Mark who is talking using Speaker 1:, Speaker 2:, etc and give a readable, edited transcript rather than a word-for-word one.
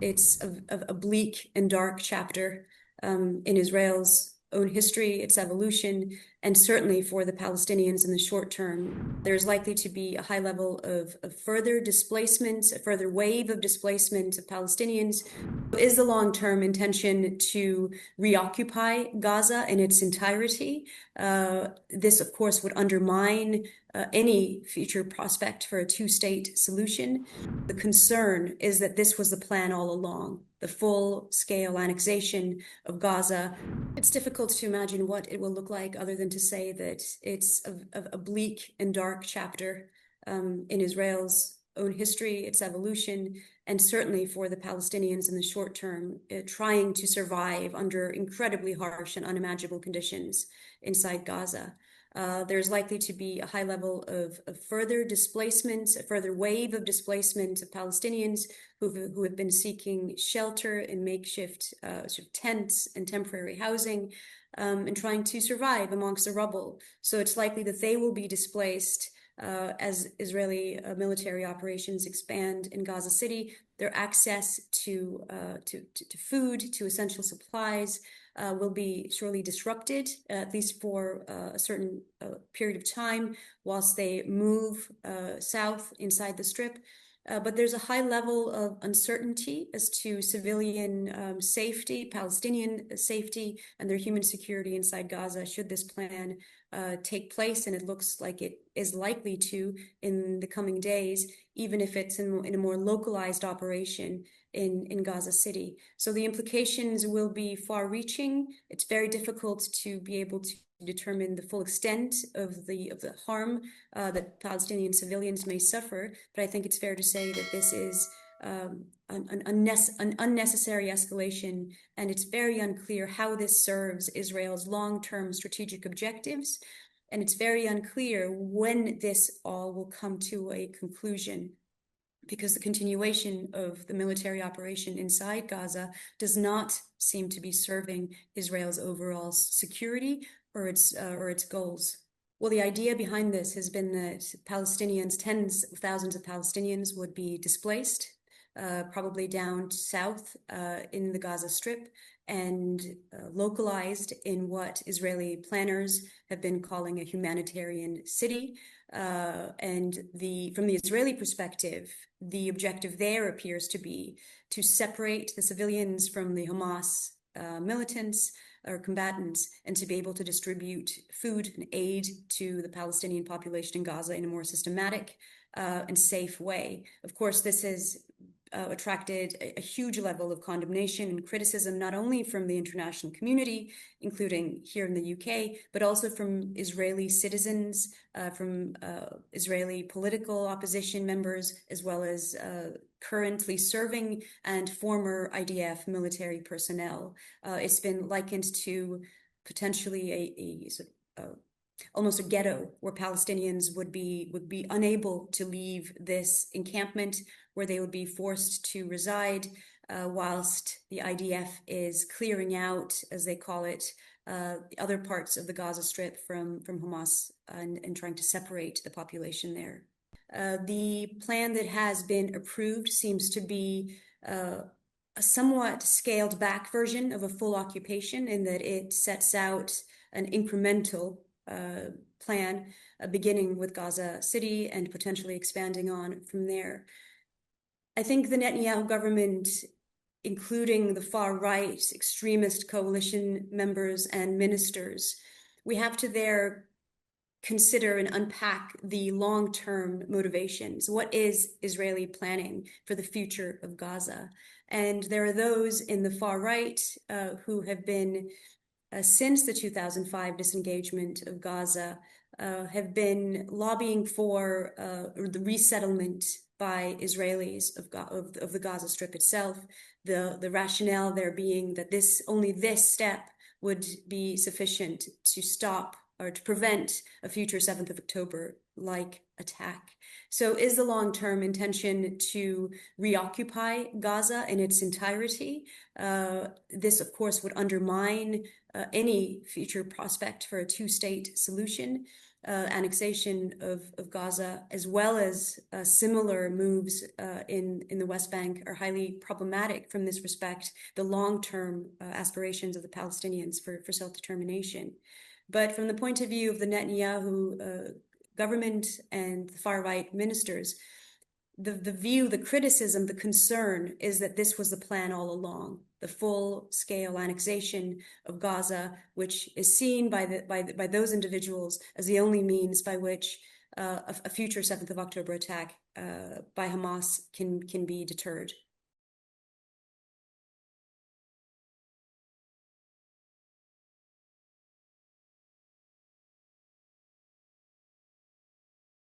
Speaker 1: It's a bleak and dark chapter in Israel's own history, its evolution, and certainly for the Palestinians in the short term. There's likely to be a high level of further displacement, a further wave of displacement of Palestinians. Is the long-term intention to reoccupy Gaza in its entirety? This, of course, would undermine any future prospect for a two-state solution. The concern is that this was the plan all along, the full-scale annexation of Gaza. It's difficult to imagine what it will look like other than to say that it's a bleak and dark chapter in Israel's own history, its evolution, and certainly for the Palestinians in the short term, trying to survive under incredibly harsh and unimaginable conditions inside Gaza. There's likely to be a high level of further displacement, a further wave of displacement of Palestinians who have been seeking shelter in makeshift sort of tents and temporary housing and trying to survive amongst the rubble. So it's likely that they will be displaced as Israeli military operations expand in Gaza City. Their access to food, to essential supplies, will be surely disrupted, at least for a certain period of time, whilst they move south inside the Strip. But there's a high level of uncertainty as to civilian safety, Palestinian safety, and their human security inside Gaza should this plan take place, and it looks like it is likely to in the coming days, even if it's in a more localized operation in Gaza City. So the implications will be far-reaching. It's very difficult to be able to determine the full extent of the harm that Palestinian civilians may suffer, but I think it's fair to say that this is an unnecessary escalation, and it's very unclear how this serves Israel's long-term strategic objectives, and it's very unclear when this all will come to a conclusion, because the continuation of the military operation inside Gaza does not seem to be serving Israel's overall security or its goals. Well, the idea behind this has been that Palestinians, tens of thousands of Palestinians, would be displaced, probably down south in the Gaza Strip, and localized in what Israeli planners have been calling a humanitarian city. And from the Israeli perspective, the objective there appears to be to separate the civilians from the Hamas militants or combatants, and to be able to distribute food and aid to the Palestinian population in Gaza in a more systematic and safe way. Of course, this has attracted a huge level of condemnation and criticism, not only from the international community, including here in the UK, but also from Israeli citizens, from Israeli political opposition members, as well as currently serving and former IDF military personnel. It's been likened to potentially almost a ghetto where Palestinians would be unable to leave this encampment, where they would be forced to reside whilst the IDF is clearing out, as they call it, the other parts of the Gaza Strip from Hamas and trying to separate the population there. The plan that has been approved seems to be a somewhat scaled back version of a full occupation, in that it sets out an incremental plan beginning with Gaza City and potentially expanding on from there. I think the Netanyahu government, including the far-right extremist coalition members and ministers, we have to there consider and unpack the long-term motivations. What is Israeli planning for the future of Gaza? And there are those in the far right who have been, since the 2005 disengagement of Gaza, have been lobbying for the resettlement by Israelis of the Gaza Strip itself. The rationale there being that only this step would be sufficient to stop or to prevent a future 7th of October-like attack. So is the long-term intention to reoccupy Gaza in its entirety? This, of course, would undermine any future prospect for a two-state solution. annexation of Gaza, as well as similar moves in the West Bank, are highly problematic from this respect, the long-term aspirations of the Palestinians for self-determination. But from the point of view of the Netanyahu government and the far-right ministers, the view, the criticism, the concern is that this was the plan all along, the full-scale annexation of Gaza, which is seen by those individuals as the only means by which a future 7th of October attack by Hamas can be deterred.